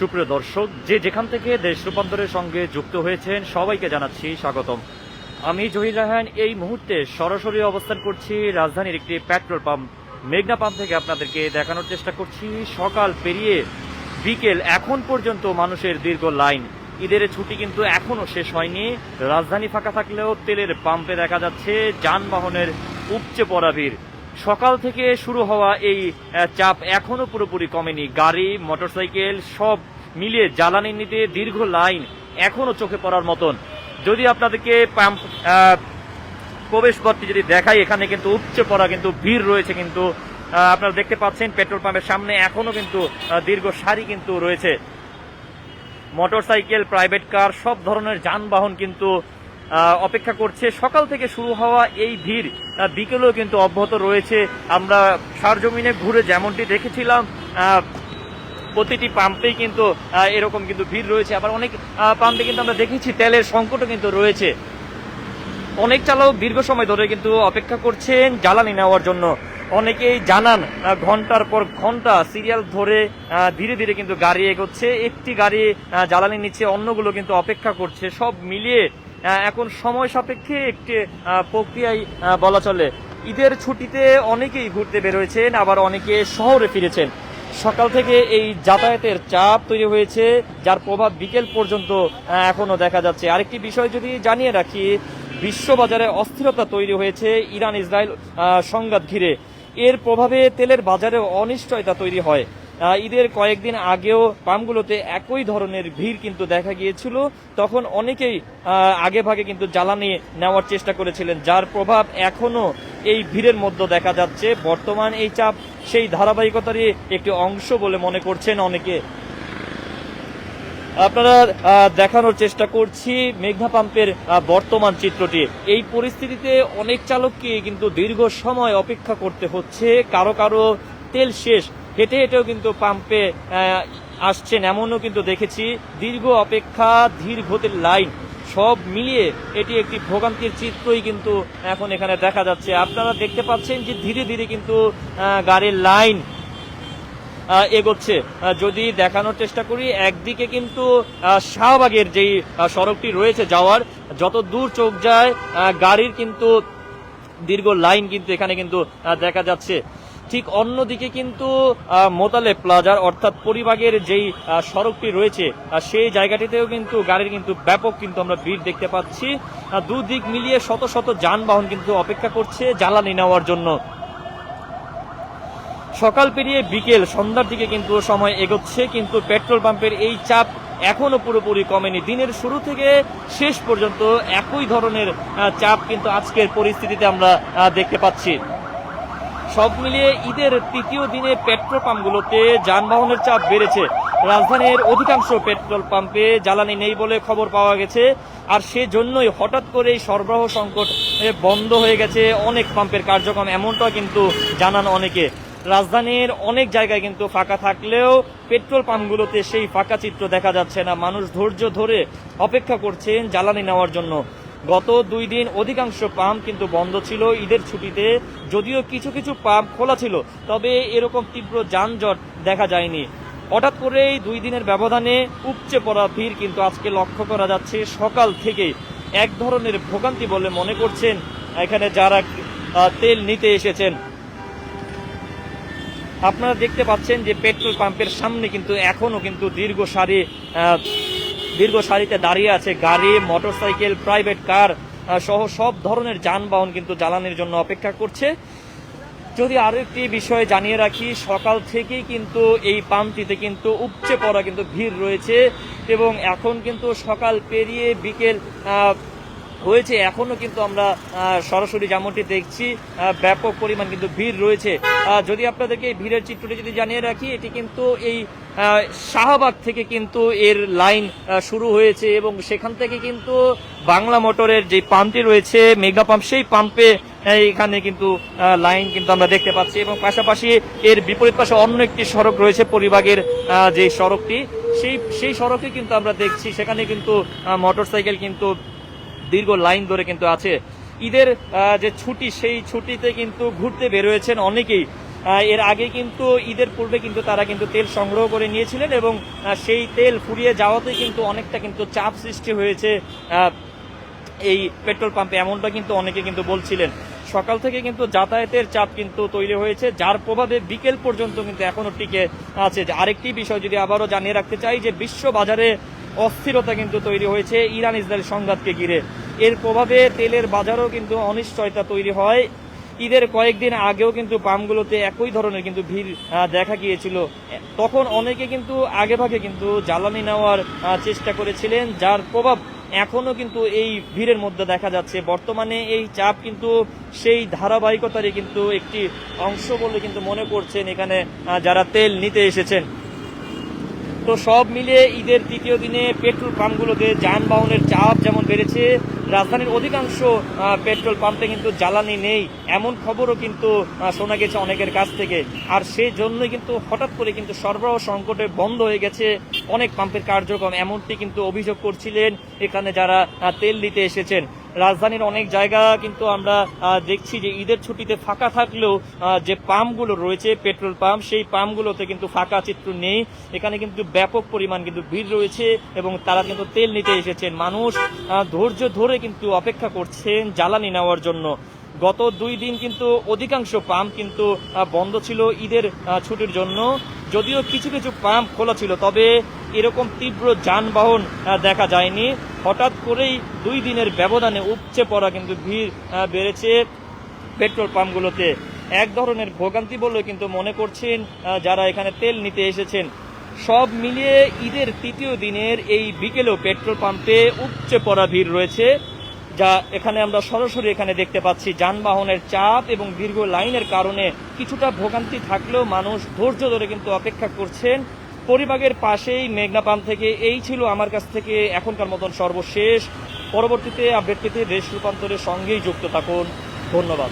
সুপ্রিয় দর্শক, যে যেখান থেকে দেশ রূপান্তরের সঙ্গে যুক্ত হয়েছেন সবাইকে জানাচ্ছি স্বাগতম। আমি জহির রায়হান এই মুহূর্তে সরাসরি অবস্থান করছি রাজধানীর একটি পেট্রোল পাম্প মেঘনা পাম্প থেকে। আপনাদেরকে দেখানোর চেষ্টা করছি সকাল পেরিয়ে বিকেল এখন পর্যন্ত মানুষের দীর্ঘ লাইন। ঈদের ছুটি কিন্তু এখনো শেষ হয়নি। রাজধানী ফাঁকা থাকলেও তেলের পাম্পে দেখা যাচ্ছে যানবাহনের উপচে পড়া ভিড়। সকাল থেকে শুরু হওয়া এই চাপ এখনো পুরোপুরি কমেনি। গাড়ি, মোটরসাইকেল সব মিলিয়ে জ্বালানি নিতে দীর্ঘ লাইন এখনো চোখে পড়ার মতন। যদি আপনাদেরকে পাম্প প্রবেশ পথটি যদি দেখাই, এখানে কিন্তু উপচে পড়া কিন্তু ভিড় রয়েছে। কিন্তু আপনারা দেখতে পাচ্ছেন পেট্রোল পাম্পের সামনে এখনো কিন্তু দীর্ঘ সারি কিন্তু রয়েছে। মোটরসাইকেল, প্রাইভেট কার সব ধরনের যানবাহন কিন্তু অপেক্ষা করছে। সকাল থেকে শুরু হওয়া এই ভিড় বিকেলেও কিন্তু অব্যাহত রয়েছে। আমরা সরজমিনে ঘুরে যেমনটি দেখেছিলাম, প্রতিটি পাম্পেই কিন্তু এরকম কিন্তু ভিড় রয়েছে। আবার অনেক পাম্পে কিন্তু আমরা দেখেছি তেলের সংকটও কিন্তু রয়েছে। অনেক চালক দীর্ঘ সময় ধরে কিন্তু অপেক্ষা করছেন জ্বালানি নেওয়ার জন্য। অনেকেই জানান ঘন্টার পর ঘন্টা সিরিয়াল ধরে ধীরে ধীরে কিন্তু গাড়ি এগোচ্ছে। একটি গাড়ি জ্বালানি নিচ্ছে, অন্যগুলো কিন্তু অপেক্ষা করছে। সব মিলিয়ে এখন সময় সাপেক্ষে একটি প্রক্রিয়াই বলা চলে। ঈদের ছুটিতে অনেকেই ঘুরতে বেরোয়েছেন, আবার অনেকে শহরে ফিরেছেন। সকাল থেকে এই যাতায়াতের চাপ তৈরি হয়েছে, যার প্রভাব বিকেল পর্যন্ত এখনো দেখা যাচ্ছে। আরেকটি বিষয় যদি জানিয়ে রাখি, বিশ্ববাজারে অস্থিরতা তৈরি হয়েছে ইরান ইসরায়েল সংঘাত ঘিরে। এর প্রভাবে তেলের বাজারে অনিশ্চয়তা তৈরি হয়। ঈদের কয়েকদিন আগেও পাম্পগুলোতে একই ধরনের ভিড় কিন্তু দেখা গিয়েছিল। তখন অনেকেই আগে ভাগে কিন্তু জ্বালানি নেওয়ার চেষ্টা করেছিলেন, যার প্রভাব এখনো এই ভিড়ের মধ্যে দেখা যাচ্ছে। বর্তমান এই চাপ সেই ধারাবাহিকতারই একটি অংশ বলে মনে করছেন অনেকে। আপনারা দেখানোর চেষ্টা করছি মেঘনা পাম্পের বর্তমান চিত্রটি। এই পরিস্থিতিতে অনেক চালককে কিন্তু দীর্ঘ সময় অপেক্ষা করতে হচ্ছে। কারো কারো তেল শেষ, হেঁটে হেঁটেও কিন্তু পাম্পে আসছেন, এমনও কিন্তু দেখেছি। দীর্ঘ অপেক্ষা, ধীর গতির লাইন সব মিলিয়ে এটি একটি ভোগান্তির চিত্রই কিন্তু এখন এখানে দেখা যাচ্ছে। আপনারা দেখতে পাচ্ছেন যে ধীরে ধীরে কিন্তু গাড়ির লাইন এগোচ্ছে। যদি দেখানোর চেষ্টা করি, একদিকে কিন্তু শাহবাগের যেই সড়কটি রয়েছে যাওয়ার, যত দূর চোখ যায় গাড়ির কিন্তু দীর্ঘ লাইন কিন্তু এখানে কিন্তু দেখা যাচ্ছে। ঠিক অন্যদিকে কিন্তু মোতালে প্লাজার অর্থাৎ পরিবাগের যেই সড়কটি রয়েছে সেই জায়গাটিতেও কিন্তু গাড়ির কিন্তু ব্যাপক কিন্তু আমরা ভিড় দেখতে পাচ্ছি। দুদিক মিলিয়ে শত শত যানবাহন কিন্তু অপেক্ষা করছে জ্বালানি নেওয়ার জন্য। সকাল পেরিয়ে বিকেল, সন্ধ্যার দিকে কিন্তু সময় এগোচ্ছে, কিন্তু পেট্রোল পাম্পের এই চাপ এখনো পুরোপুরি কমেনি। দিনের শুরু থেকে শেষ পর্যন্ত একই ধরনের চাপ কিন্তু আজকের পরিস্থিতিতে আমরা দেখতে পাচ্ছি। সব মিলিয়ে ঈদের তৃতীয় দিনে পেট্রোল পাম্পগুলোতে যানবাহনের চাপ বেড়েছে। রাজধানীর অধিকাংশ পেট্রোল পাম্পে জ্বালানি নেই বলে খবর পাওয়া গেছে। আর সেজন্যই হঠাৎ করে সরবরাহ সংকট বন্ধ হয়ে গেছে অনেক পাম্পের কার্যক্রম, এমনটা কিন্তু জানান অনেকে। রাজধানীর অনেক জায়গায় কিন্তু ফাঁকা থাকলেও পেট্রোল পাম্পগুলোতে সেই ফাঁকা চিত্র দেখা যাচ্ছে না। মানুষ ধৈর্য ধরে অপেক্ষা করছেন জ্বালানি নেওয়ার জন্য। গত 2 দিন অধিকাংশ পাম্প কিন্তু বন্ধ ছিল ঈদের ছুটিতে। যদিও কিছু কিছু পাম্প খোলা ছিল, তবে এরকম তীব্র যানজট দেখা যায়নি। হঠাৎ করেই 2 দিনের ব্যবধানে উপচে পড়া ভিড় কিন্তু আজকে লক্ষ্য করা যাচ্ছে। সকাল থেকে এক ধরনের ভোগান্তি বলে মনে করছেন এখানে যারা তেল নিতে এসেছেন। আপনারা দেখতে পাচ্ছেন যে পেট্রোল পাম্পের সামনে কিন্তু এখনো কিন্তু দীর্ঘ সারিতে দাঁড়িয়ে আছে গাড়ি, মোটরসাইকেল, প্রাইভেট কার সহ সব ধরনের যানবাহন কিন্তু জ্বালানির জন্য অপেক্ষা করছে। যদি আরো একটি বিষয় জানিয়ে রাখি, সকাল থেকেই কিন্তু এই পাম্পটিতে কিন্তু উপচে পড়া কিন্তু ভিড় রয়েছে এবং এখন কিন্তু সকাল পেরিয়ে বিকেল হয়েছে, এখনো কিন্তু আমরা সরাসরি যেমনটি দেখছি ব্যাপক পরিমাণ কিন্তু ভিড় রয়েছে। যদি আপনাদেরকে এই ভিড়ের চিত্রটি যদি জানিয়ে রাখি, এটি কিন্তু এই শাহবাগ থেকে কিন্তু এর লাইন শুরু হয়েছে এবং সেখান থেকে কিন্তু বাংলা মোটরের যে পাম্পটি রয়েছে মেগা পাম্প, সেই পাম্পে এখানে কিন্তু লাইন কিন্তু আমরা দেখতে পাচ্ছি। এবং পাশাপাশি এর বিপরীত পাশে অন্য একটি সড়ক রয়েছে পরিবাগের যে সড়কটি, সেই সড়কে কিন্তু আমরা দেখছি সেখানে কিন্তু মোটরসাইকেল কিন্তু দীর্ঘ লাইন ধরে কিন্তু আছে। ঈদের যে ছুটি, সেই ছুটিতে কিন্তু ঘুরতে বেরোয়েছেন অনেকেই। এর আগে কিন্তু ঈদের পূর্বে কিন্তু তারা কিন্তু তেল সংগ্রহ করে নিয়েছিলেন এবং সেই তেল ফুরিয়ে যাওয়াতে কিন্তু অনেকটা কিন্তু চাপ সৃষ্টি হয়েছে এই পেট্রোল পাম্পে, এমনটা কিন্তু অনেকে কিন্তু বলছিলেন। সকাল থেকে কিন্তু যাতায়াতের চাপ কিন্তু তৈরি হয়েছে, যার প্রভাবে বিকেল পর্যন্ত কিন্তু এখনো টিকে আছে। আরেকটি বিষয় যদি আবারও জানিয়ে রাখতে চাই যে বিশ্ব বাজারে অস্থিরতা কিন্তু তৈরি হয়েছে ইরান ইসরায়েল সংঘাতকে ঘিরে। এর প্রভাবে তেলের বাজারও কিন্তু অনিশ্চয়তা তৈরি হয়। ঈদের কয়েকদিন আগেও কিন্তু পাম্পগুলোতে একই ধরনের কিন্তু ভিড় দেখা গিয়েছিল। তখন অনেকে কিন্তু আগেভাগে কিন্তু জ্বালানি নেওয়ার চেষ্টা করেছিলেন, যার প্রভাব এখনো কিন্তু এই ভিড়ের মধ্যে দেখা যাচ্ছে। বর্তমানে এই চাপ কিন্তু সেই ধারাবাহিকতারই কিন্তু একটি অংশ বলে কিন্তু মনে করছেন এখানে যারা তেল নিতে এসেছেন। তো সব মিলিয়ে ঈদের তৃতীয় দিনে পেট্রোল পাম্পগুলোতে যানবাহনের চাপ যেমন বেড়েছে, রাজধানীর অধিকাংশ পেট্রোল পাম্পে কিন্তু জ্বালানি নেই এমন খবরও কিন্তু শোনা গেছে অনেকের কাছ থেকে। আর সেই জন্যই কিন্তু হঠাৎ করে কিন্তু সরবরাহ সংকটে বন্ধ হয়ে গেছে অনেক পাম্পের কার্যক্রম, এমনটি কিন্তু অভিযোগ করছিলেন এখানে যারা তেল দিতে এসেছেন। রাজধানীর অনেক জায়গা কিন্তু আমরা দেখছি যে ঈদের ছুটিতে ফাঁকা থাকলেও যে পাম্পগুলো রয়েছে পেট্রোল পাম্প, সেই পাম্পগুলোতে কিন্তু ফাঁকা চিত্র নেই। এখানে কিন্তু ব্যাপক পরিমাণ কিন্তু ভিড় রয়েছে এবং তারা কিন্তু তেল নিতে এসেছেন। মানুষ ধৈর্য ধরে কিন্তু অপেক্ষা করছেন জ্বালানি নেওয়ার জন্য। গত 2 দিন কিন্তু অধিকাংশ পাম্প কিন্তু বন্ধ ছিল ঈদের ছুটির জন্য। যদিও কিছু কিছু পাম্প খোলা ছিল, তবে এরকম তীব্র যানবাহন দেখা যায়নি। হঠাৎ করেই 2 দিনের ব্যবধানে উপচে পড়া কিন্তু ভিড় বেড়েছে পেট্রোল পাম্পগুলোতে। এক ধরনের ভোগান্তি বলে কিন্তু মনে করছেন যারা এখানে তেল নিতে এসেছেন। সব মিলিয়ে ঈদের তৃতীয় দিনের এই বিকেলেও পেট্রোল পাম্পে উপচে পড়া ভিড় রয়েছে, যা এখানে আমরা সরাসরি এখানে দেখতে পাচ্ছি। যানবাহনের চাপ এবং দীর্ঘ লাইনের কারণে কিছুটা ভোগান্তি থাকলেও মানুষ ধৈর্য ধরে কিন্তু অপেক্ষা করছেন। পরিবাগের পাশেই মেঘনা পাম্প থেকে এই ছিল আমার কাছ থেকে এখনকার মতন সর্বশেষ। পরবর্তীতে আপডেট পেতে দেশ রূপান্তরের সঙ্গেই যুক্ত থাকুন। ধন্যবাদ।